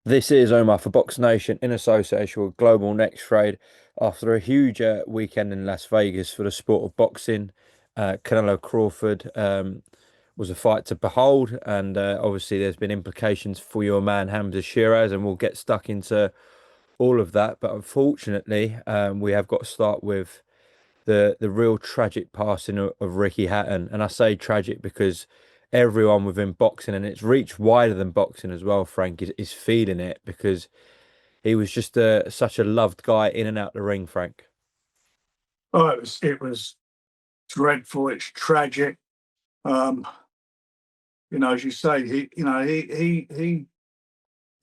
This is Omar for BoxNation in association with Global Next Trade. After a huge weekend in Las Vegas for the sport of boxing, Canelo Crawford was a fight to behold, and obviously there's been implications for your man Hamzah Sheeraz, and we'll get stuck into all of that. But unfortunately, we have got to start with the real tragic passing of Ricky Hatton. And I say tragic because everyone within boxing, and it's reached wider than boxing as well, Frank, is feeling it because he was just such a loved guy in and out the ring, Frank. Oh, it was dreadful. It's tragic. Um, as you say, he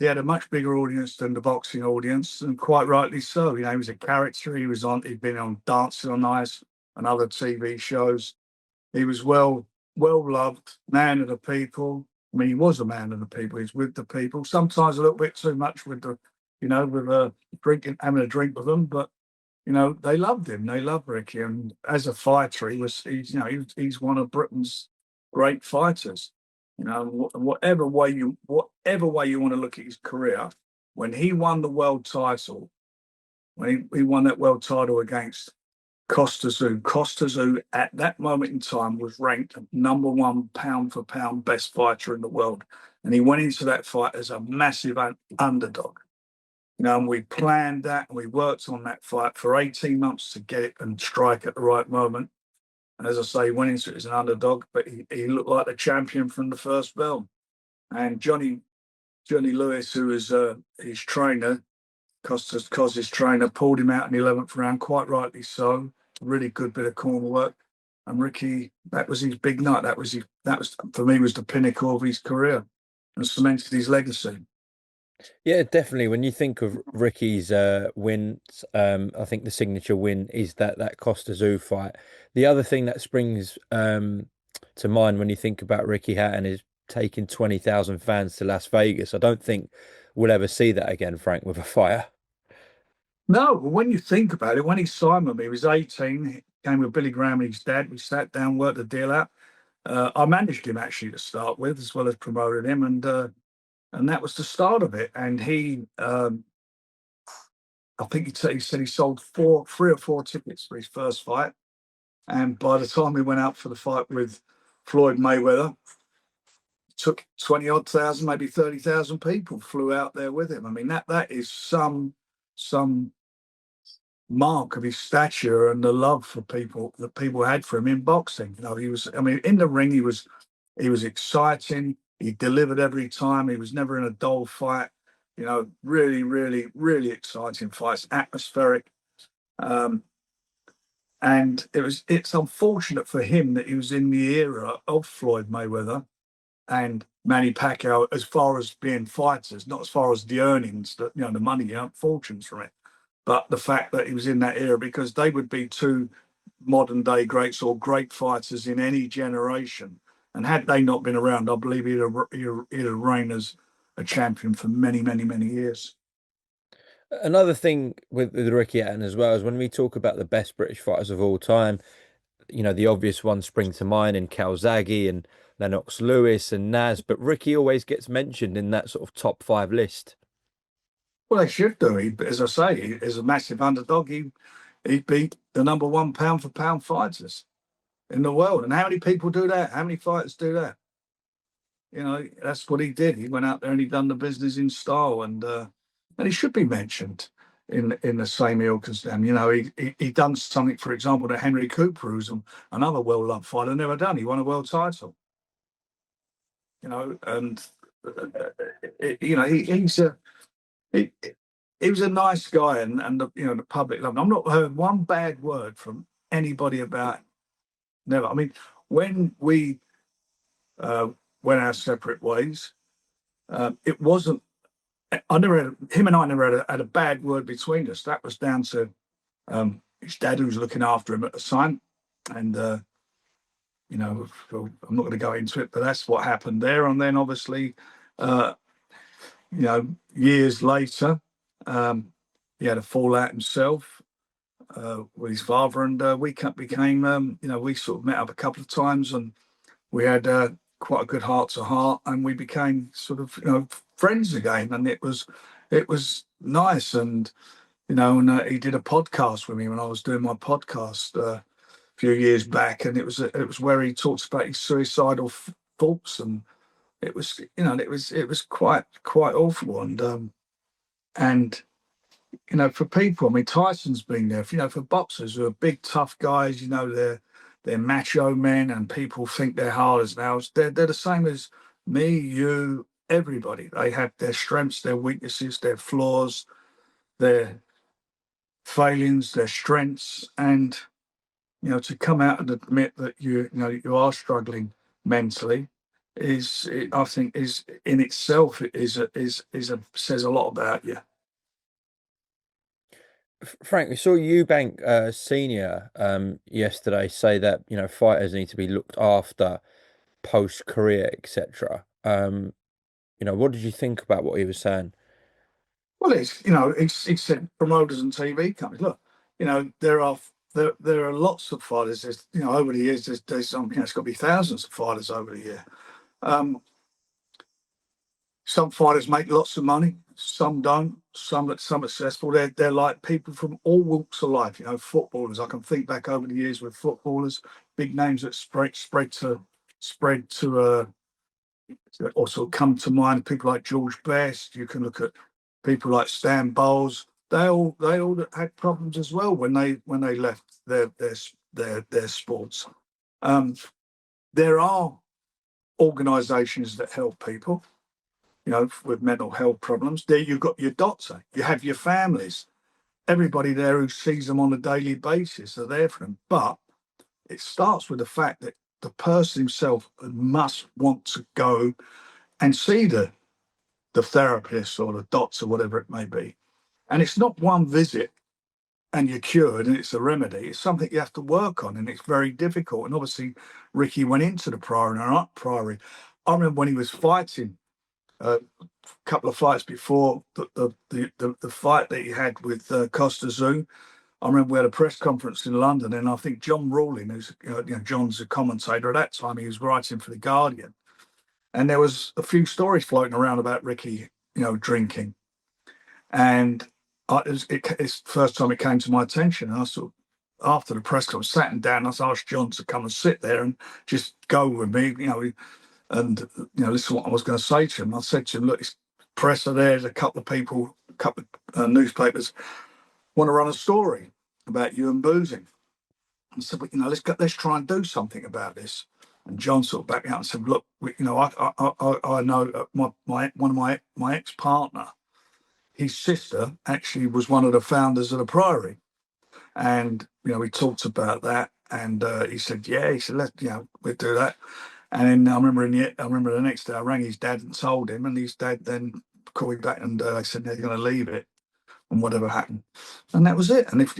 had a much bigger audience than the boxing audience, and quite rightly so. He was a character. He'd been on Dancing on Ice and other TV shows. He was well loved, man of the people. I mean, he was a man of the people. He's with the people. Sometimes a little bit too much with drinking, having a drink with them, but they loved him. They loved Ricky, and as a fighter, he's one of Britain's great fighters. Whatever way you want to look at his career, when he won the world title, when he won that world title against Costa Tzu at that moment in time was ranked number one pound for pound best fighter in the world, and he went into that fight as a massive underdog. And we planned that and we worked on that fight for 18 months to get it and strike at the right moment. And as I say, he went into it as an underdog, but he looked like the champion from the first bell. And Johnny Lewis, who was his trainer, Cos's trainer, pulled him out in the 11th round, quite rightly so. Really good bit of corner work. And Ricky, that was his big night. That was for me was the pinnacle of his career and cemented his legacy. Yeah, definitely. When you think of Ricky's wins, I think the signature win is that Costa Zoo fight. The other thing that springs to mind when you think about Ricky Hatton is taking 20,000 fans to Las Vegas. I don't think we'll ever see that again, Frank, with a fighter. No, but when you think about it, when he signed with me, he was 18, he came with Billy Graham and his dad. We sat down, worked the deal out. I managed him actually to start with, as well as promoted him, and that was the start of it. And I think he said he sold three or four tickets for his first fight. And by the time he went out for the fight with Floyd Mayweather, it took 20 odd thousand, maybe 30,000 people flew out there with him. I mean, that is some mark of his stature and the love for people that people had for him in boxing. In the ring, he was exciting. He delivered every time. He was never in a dull fight. Really, really, really exciting fights, atmospheric. And it's unfortunate for him that he was in the era of Floyd Mayweather and Manny Pacquiao as far as being fighters, not as far as the earnings, the money, fortunes from it, but the fact that he was in that era, because they would be two modern day greats or great fighters in any generation. And had they not been around, I believe he'd have reigned as a champion for many, many, many years. Another thing with Ricky Hatton as well is when we talk about the best British fighters of all time, the obvious ones spring to mind in Calzaghe and Lennox Lewis and Naz, but Ricky always gets mentioned in that sort of top five list. Well, they should do. As I say, as a massive underdog, he beat the number one pound for pound fighters in the world. And how many people do that? How many fighters do that? That's what he did. He went out there and he done the business in style, and he should be mentioned in the same ilk as them. He done something, for example, that Henry Cooper, who's another well-loved fighter, never done. He won a world title. And he's a he was a nice guy, and the public loved him. I've not heard one bad word from anybody about. Never. I mean, when we went our separate ways, it wasn't. I never had, him and I never had a bad word between us. That was down to his dad, who was looking after him at the time, and I'm not going to go into it, but that's what happened there. And then obviously, uh, years later, he had a fallout himself with his father, and we became, we sort of met up a couple of times, and we had quite a good heart to heart, and we became sort of friends again, and it was nice. And he did a podcast with me when I was doing my podcast a few years back, and it was where he talks about his suicidal thoughts, and it was quite awful. And for people, I mean, Tyson's been there. For boxers who are big, tough guys, they're macho men, and people think they're hard as nails. They're the same as me, you, everybody. They have their strengths, their weaknesses, their flaws, their failings, their strengths, and to come out and admit that you are struggling mentally I think is in itself says a lot about you. Frank, we saw Eubank Senior yesterday say that fighters need to be looked after post career, etc. What did you think about what he was saying? Well, it's said promoters and TV companies. Look, there are lots of fighters. There's over the years there's some it's got to be thousands of fighters over the year. Some fighters make lots of money, some don't. Some are successful. They're like people from all walks of life. Footballers. I can think back over the years with footballers, big names that spread to also come to mind. People like George Best. You can look at people like Stan Bowles. They all had problems as well when they left their sports. There are organisations that help people, with mental health problems. There you've got your doctor, you have your families, everybody there who sees them on a daily basis are there for them. But it starts with the fact that the person himself must want to go and see the therapist or the doctor, whatever it may be. And it's not one visit and you're cured and it's a remedy. It's something you have to work on, and it's very difficult. And obviously, Ricky went into the Priory. I remember when he was fighting a couple of fights before the fight that he had with Costa Zoo. I remember we had a press conference in London, and I think John Rawling, who's John's a commentator at that time, he was writing for the Guardian, and there was a few stories floating around about Ricky, drinking, and it's the first time it came to my attention. And I sort of, after the press conference, sat him down. I asked John to come and sit there and just go with me, and listen to what I was going to say to him. I said to him, look, it's press are there. There's a couple of people, a couple of newspapers want to run a story about you and boozing. I said, but let's try and do something about this. And John sort of backed me out and said, look, I know one of my ex-partner, his sister actually was one of the founders of the Priory, and we talked about that, and he said, yeah, he said, let's we'll do that. And then I remember the next day I rang his dad and told him, and his dad then called me back and they said they're going to leave it, and whatever happened, and that was it. And if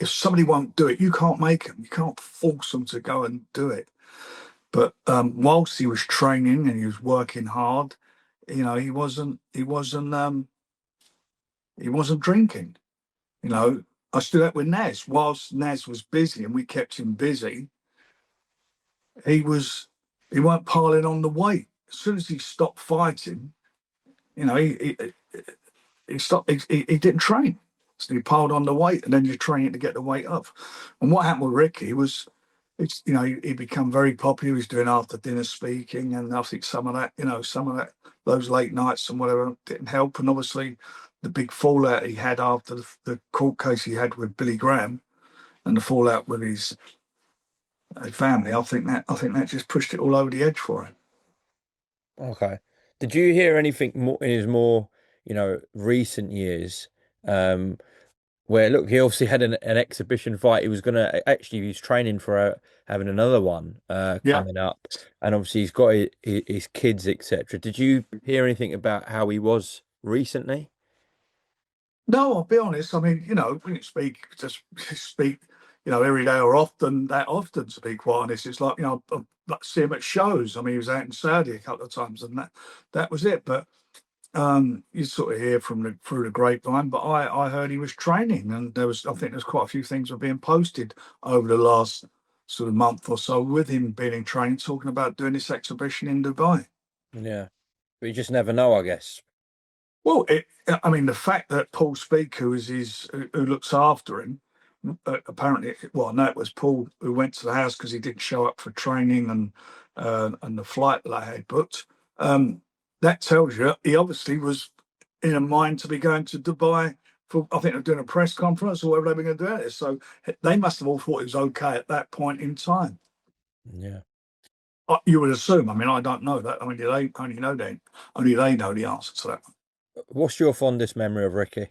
somebody won't do it, you can't make them. You can't force them to go and do it. But whilst he was training and he was working hard, he wasn't drinking. I stood up with Naz whilst Naz was busy, and we kept him busy. He weren't piling on the weight. As soon as he stopped fighting, he stopped. He didn't train, so he piled on the weight, and then you're training to get the weight up. And what happened with Ricky was, he became very popular. He was doing after dinner speaking, and I think some of that, those late nights and whatever didn't help. And obviously, the big fallout he had after the court case he had with Billy Graham, and the fallout with his family, I think that just pushed it all over the edge for him. Okay. Did you hear anything more in his more, recent years? Where look, he obviously had an exhibition fight. He was gonna actually he was training for having another one Yeah. coming up, and obviously he's got his kids, etc. Did you hear anything about how he was recently? No, I'll be honest. I mean, we don't speak, every day or that often, to be quite honest. It's like, I like see him at shows. I mean, he was out in Saudi a couple of times, and that was it. But you sort of hear through the grapevine. But I heard he was training, and I think there's quite a few things were being posted over the last sort of month or so with him being in training, talking about doing this exhibition in Dubai. Yeah, but you just never know, I guess. Well, I mean, the fact that Paul Speak, who looks after him, apparently, well, I know it was Paul who went to the house because he didn't show up for training and the flight that I had booked. That tells you he obviously was in a mind to be going to Dubai for, I think they're doing a press conference or whatever they were going to do it. So they must have all thought it was okay at that point in time. Yeah. You would assume. I mean, I don't know that. I mean, they only know they only they know the answer to that. What's your fondest memory of Ricky?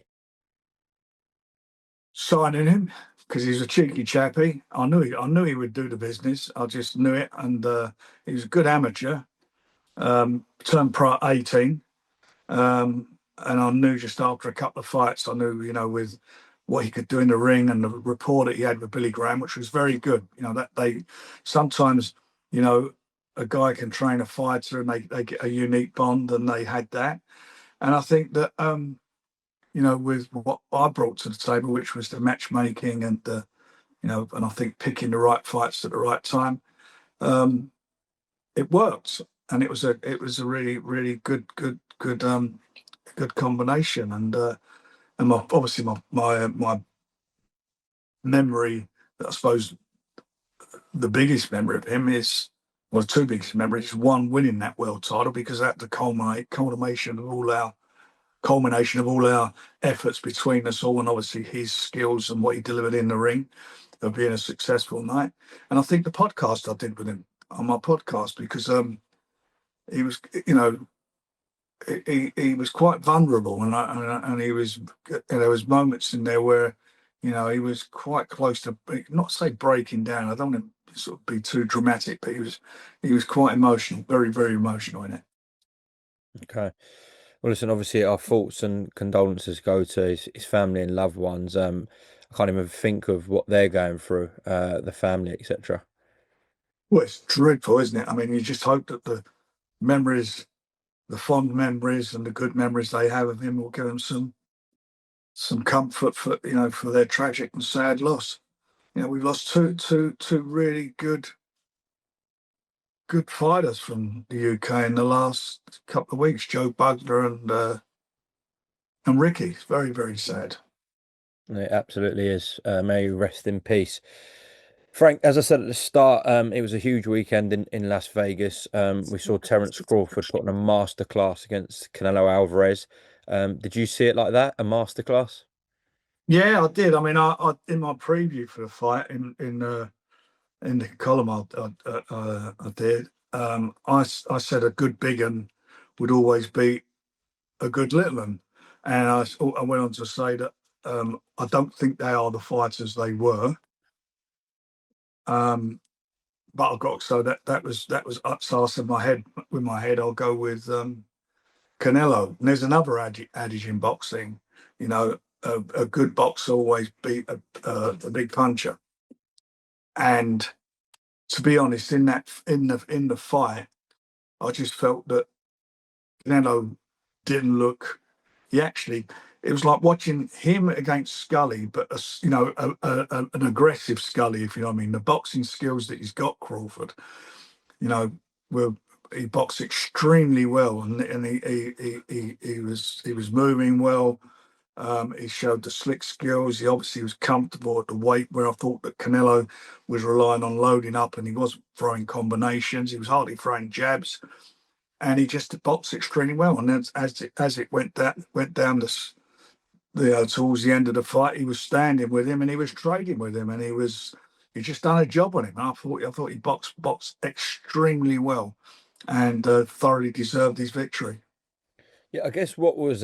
Signing him because he's a cheeky chappy. I knew he would do the business. I just knew it, and he was a good amateur. Turned pro at 18, and I knew just after a couple of fights, I knew with what he could do in the ring and the rapport that he had with Billy Graham, which was very good. That they sometimes a guy can train a fighter and they get a unique bond, and they had that. And I think that with what I brought to the table, which was the matchmaking and and I think picking the right fights at the right time, it worked, and it was a really really good combination, and obviously my memory, I suppose the biggest memory of him is. Well, two biggest memories. One, winning that world title, because that the culmination of all our efforts between us all, and obviously his skills and what he delivered in the ring of being a successful night. And I think the podcast I did with him on my podcast, because he was, he was quite vulnerable, and he was, there was moments in there where, he was quite close to, not say breaking down. I don't want to sort of be too dramatic, but he was quite emotional, very very emotional in it. Okay. Well, listen, obviously our thoughts and condolences go to his family and loved ones. I can't even think of what they're going through, the family, etc. Well, it's dreadful, isn't it? I mean, you just hope that memories, the fond memories and the good memories they have of him will give them some comfort for their tragic and sad loss. We've lost two really good fighters from the UK in the last couple of weeks, Joe Bugler and Ricky. It's very very sad. It absolutely is. May you rest in peace. Frank, as I said at the start, it was a huge weekend in Las Vegas. We saw Terence Crawford putting a masterclass against Canelo Alvarez. Did you see it like that? A masterclass? Yeah, I did. I mean, I in my preview for the fight in the column I did. I said a good big un would always beat a good little un, and I went on to say that I don't think they are the fighters they were. But I got so that was up. So I said with my head, I'll go with Canelo. And there's another adage in boxing, a good boxer always beat a big puncher. And to be honest, in the fight, I just felt that Canelo didn't look. He actually, it was like watching him against Scully, but an aggressive Scully, if you know what I mean. The boxing skills that he's got, Crawford, you know, were he boxed extremely well, and he was moving well. He showed the slick skills. He obviously was comfortable at the weight where I thought that Canelo was relying on loading up, and he wasn't throwing combinations. He was hardly throwing jabs, and he just boxed extremely well. And then as it went down towards the end of the fight, he was standing with him and he was trading with him, and he just done a job on him. And I thought he boxed extremely well, and thoroughly deserved his victory. Yeah, I guess what was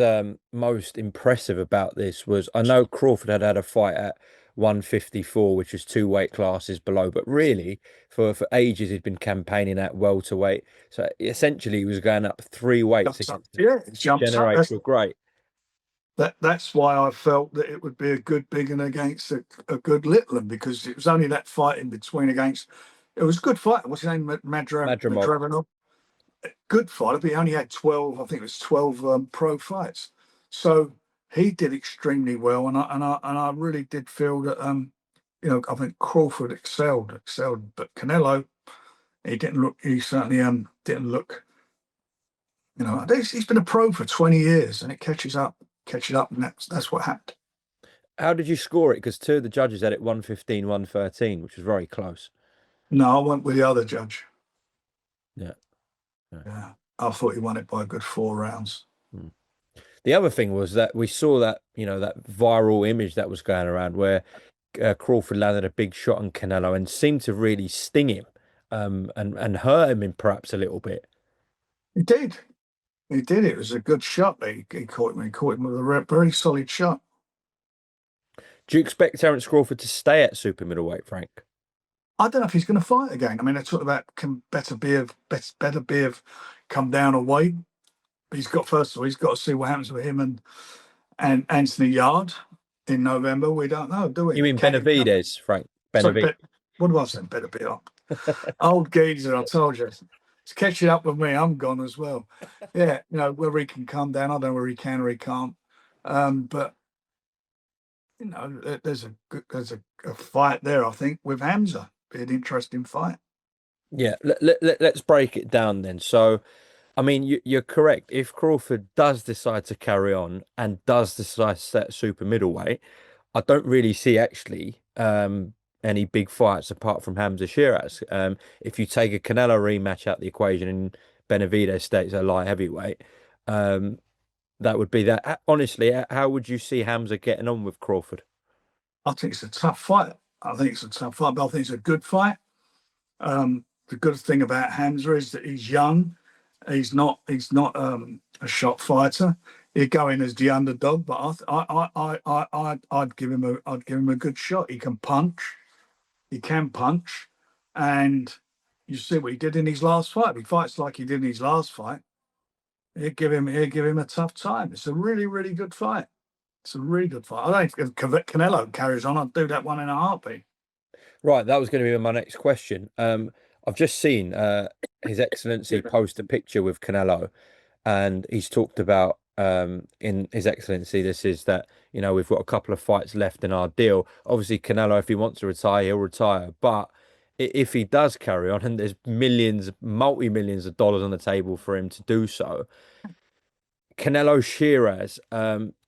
most impressive about this was I know Crawford had a fight at 154, which was two weight classes below, but really for ages he'd been campaigning at welterweight. So essentially he was going up three weights Jumps up, against yeah, it a jumps up. generational great. That's why I felt that it would be a good big and against a good little one, because it was only that fight in between against. It was a good fight. What's his name? Madrimov. Madravanov. Good fight, but he only had 12. I think it was 12 pro fights. So he did extremely well, and I really did feel that I think Crawford excelled, but Canelo, he didn't look. He certainly didn't look. He's been a pro for 20 years, and it catches up, and that's what happened. How did you score it? Because two of the judges had it 115, 113, which was very close. No, I went with the other judge. Yeah. Yeah. Yeah, I thought he won it by a good 4 rounds. Hmm. The other thing was that we saw that, that viral image that was going around where Crawford landed a big shot on Canelo and seemed to really sting him, and hurt him in perhaps a little bit. He did. He did. It was a good shot. He caught him. He caught him with a very solid shot. Do you expect Terence Crawford to stay at super middleweight, Frank? I don't know if he's going to fight again. I mean, they talk about can better be have come down a weight. First of all, he's got to see what happens with him and Anthony Yard in November. We don't know, do we? You mean Benavidez, Frank? Benavidez. What do I say? Better be up. Old geezer, I told you. It's catching up with me. I'm gone as well. Yeah, whether he can come down, I don't know whether he can or he can't. But there's a fight there. I think with Hamzah, be an interesting fight. Yeah, let's break it down then. So, I mean, you're correct. If Crawford does decide to carry on and does decide to set super middleweight, I don't really see actually any big fights apart from Hamzah Sheeraz. If you take a Canelo rematch out the equation and Benavidez stays a light heavyweight, that would be that. Honestly, how would you see Hamzah getting on with Crawford? I think it's a tough fight. But I think it's a good fight. The good thing about Hamzah is that he's young. He's not a shot fighter. He'd go in as the underdog, but I'd give him a good shot. He can punch. And you see what he did in his last fight. If he fights like he did in his last fight, he'd give him a tough time. It's a really, really good fight. It's a really good fight. I think if Canelo carries on, I'd do that one in a heartbeat. Right, that was going to be my next question. I've just seen His Excellency post a picture with Canelo, and he's talked about in His Excellency, this is that, we've got a couple of fights left in our deal. Obviously, Canelo, if he wants to retire, he'll retire. But if he does carry on and there's millions, multi-millions of dollars on the table for him to do so, Canelo Sheeraz,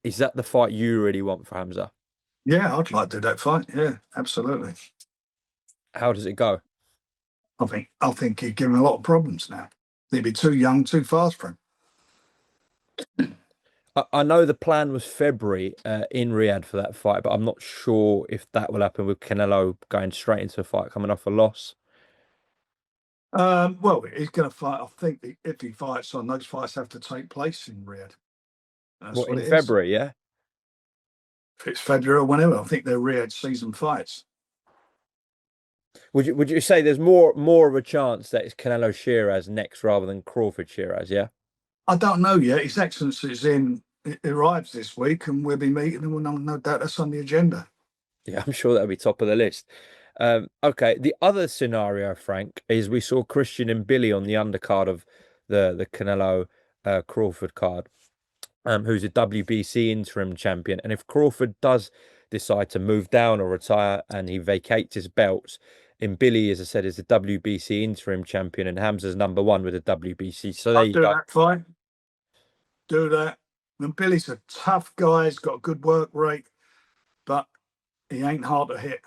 is that the fight you really want for Hamzah? Yeah, I'd like to do that fight. Yeah, absolutely. How does it go? I think he'd give him a lot of problems now. He'd be too young, too fast for him. I know the plan was February in Riyadh for that fight, but I'm not sure if that will happen with Canelo going straight into a fight coming off a loss. Well, he's going to fight. I think if he fights on, those fights have to take place in Riyadh. That's What, what in it is. February, yeah? If it's February or whenever, I think they're Riyadh season fights. Would you say there's more of a chance that it's Canelo Sheeraz next rather than Crawford Sheeraz, yeah? I don't know yet. His Excellency's arrives this week, and we'll be meeting him, and no doubt that's on the agenda. Yeah, I'm sure that'll be top of the list. Okay, the other scenario, Frank, is we saw Christian and Billy on the undercard of the Canelo Crawford card, who's a WBC interim champion. And if Crawford does decide to move down or retire and he vacates his belts, in Billy, as I said, is the WBC interim champion, and Hamzah's #1 with the WBC. So there I'll you do go. that fight. Do that. And Billy's a tough guy. He's got a good work rate, but he ain't hard to hit.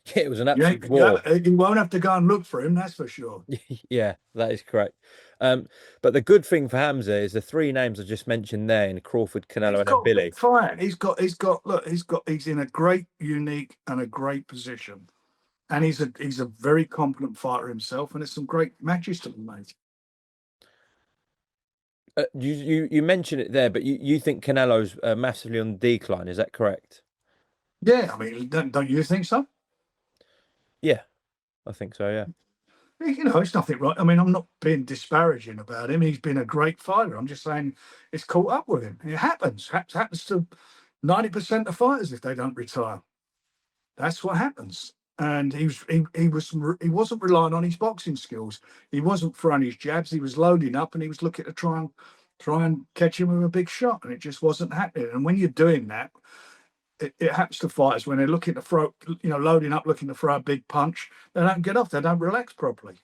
Yeah, it was an absolute war. You won't have to go and look for him, that's for sure. Yeah, that is correct. But the good thing for Hamzah is the three names I just mentioned there in Crawford, Canelo, and Billy. Fine. He's in a great, unique, and a great position. And he's a very competent fighter himself, and there's some great matches to be made. You mentioned it there, but you think Canelo's massively on the decline, is that correct? Yeah, I mean, don't you think so? Yeah, I think so, yeah. It's nothing right. I mean, I'm not being disparaging about him. He's been a great fighter. I'm just saying it's caught up with him. It happens. Happens to 90% of fighters if they don't retire. That's what happens. And he wasn't relying on his boxing skills. He wasn't throwing his jabs. He was loading up, and he was looking to try and catch him with a big shot, and it just wasn't happening. And when you're doing that, it happens to fighters when they're looking to throw, loading up, looking to throw a big punch. They don't get off. They don't relax properly.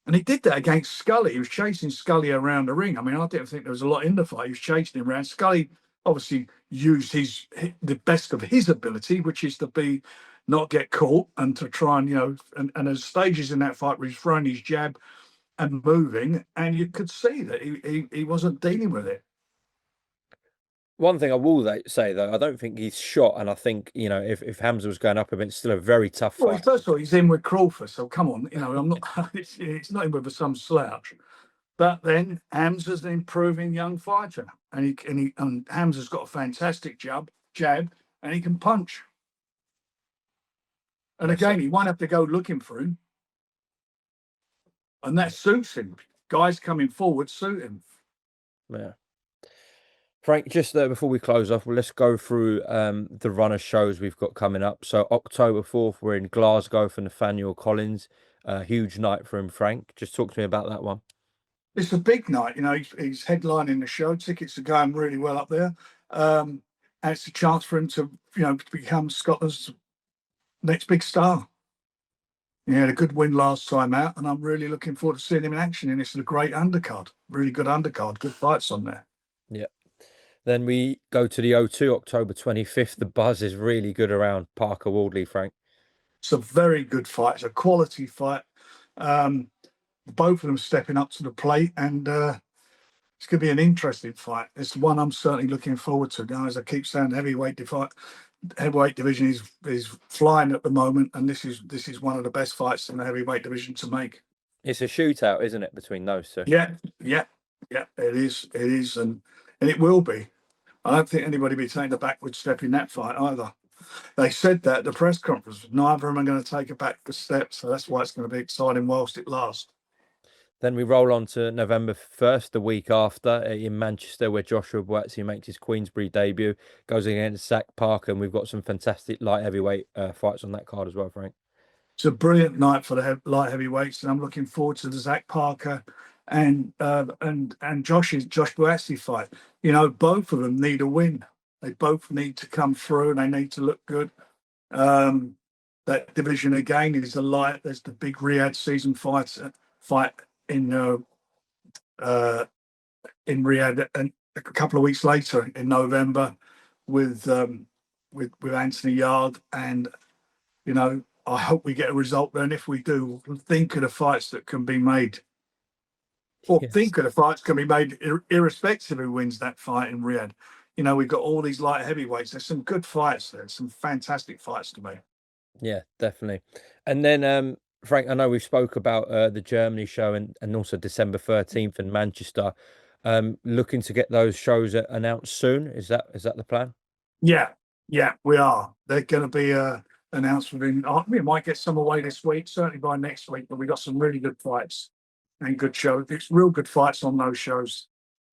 And he did that against Scully. He was chasing Scully around the ring. I mean, I didn't think there was a lot in the fight. He was chasing him around. Scully obviously used the best of his ability, which is to be not get caught and to try and there's stages in that fight where he's throwing his jab and moving, and you could see that he wasn't dealing with it. One thing I will say though, I don't think he's shot, and I think if Hamzah was going up a bit, it's still a very tough Well, fight. first of all, he's in with Crawford, so come on, I'm not. It's not in with some slouch. But then Hamza's an improving young fighter, and Hamza's got a fantastic jab, and he can punch. And again, he won't have to go looking for him, and that suits him. Guys coming forward suit him. Yeah. Frank, just before we close off, well, let's go through the run of shows we've got coming up. So October 4th, we're in Glasgow for Nathaniel Collins. Huge night for him, Frank. Just talk to me about that one. It's a big night, he's headlining the show. Tickets are going really well up there. And it's a chance for him to, to become Scotland's next big star. He had a good win last time out, and I'm really looking forward to seeing him in action. And it's a great undercard, really good undercard, good fights on there. Yeah. Then we go to the O2, October 25th. The buzz is really good around Parker Wardley, Frank. It's a very good fight. It's a quality fight. Both of them stepping up to the plate, and it's going to be an interesting fight. It's one I'm certainly looking forward to. Guys, I keep saying heavyweight division is flying at the moment, and this is one of the best fights in the heavyweight division to make. It's a shootout, isn't it, between those two? Yeah. It is, and it will be. I don't think anybody will be taking a backward step in that fight either. They said that at the press conference. Neither of them are going to take a backward step, so that's why it's going to be exciting whilst it lasts. Then we roll on to November 1st, the week after, in Manchester, where Joshua Buatsi makes his Queensberry debut, goes against Zach Parker, and we've got some fantastic light heavyweight fights on that card as well, Frank. It's a brilliant night for the light heavyweights, and I'm looking forward to the Zach Parker and Josh Buatsi fight. Both of them need a win. They both need to come through, and they need to look good. That division again is the light. There's the big Riyadh season fight in Riyadh, and a couple of weeks later in November with Anthony Yard, and I hope we get a result there. And if we do, think of the fights that can be made. Or yes. Think of the fights can be made irrespective of who wins that fight in Riyadh. We've got all these light heavyweights. There's some good fights there, some fantastic fights to make. Yeah, definitely. And then, Frank, I know we spoke about the Germany show and also December 13th in Manchester. Looking to get those shows announced soon. Is that the plan? Yeah, we are. They're going to be announced within. We might get some away this week, certainly by next week. But we got some really good fights and good shows. It's real good fights on those shows.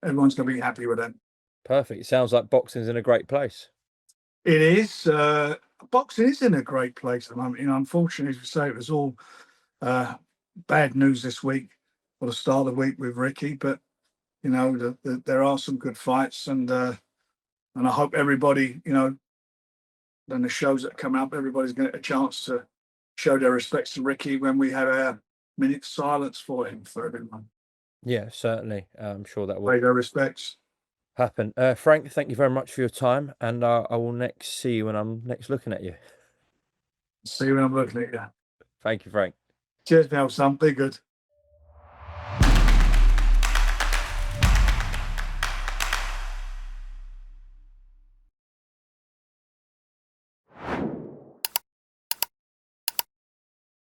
Everyone's going to be happy with them. Perfect. It sounds like boxing's in a great place. It is. Boxing is in a great place at the moment. Unfortunately, as we say, it was all bad news this week or the start of the week with Ricky. But there are some good fights, and I hope everybody, then the shows that come up, everybody's going to get a chance to show their respects to Ricky when we have our minute silence for him for everyone. Yeah, certainly. I'm sure that will pay their respects. Happen. Frank, thank you very much for your time, and I will next see you when I'm next looking at you. See you when I'm looking at you. Thank you, Frank. Cheers, now, son. Be good.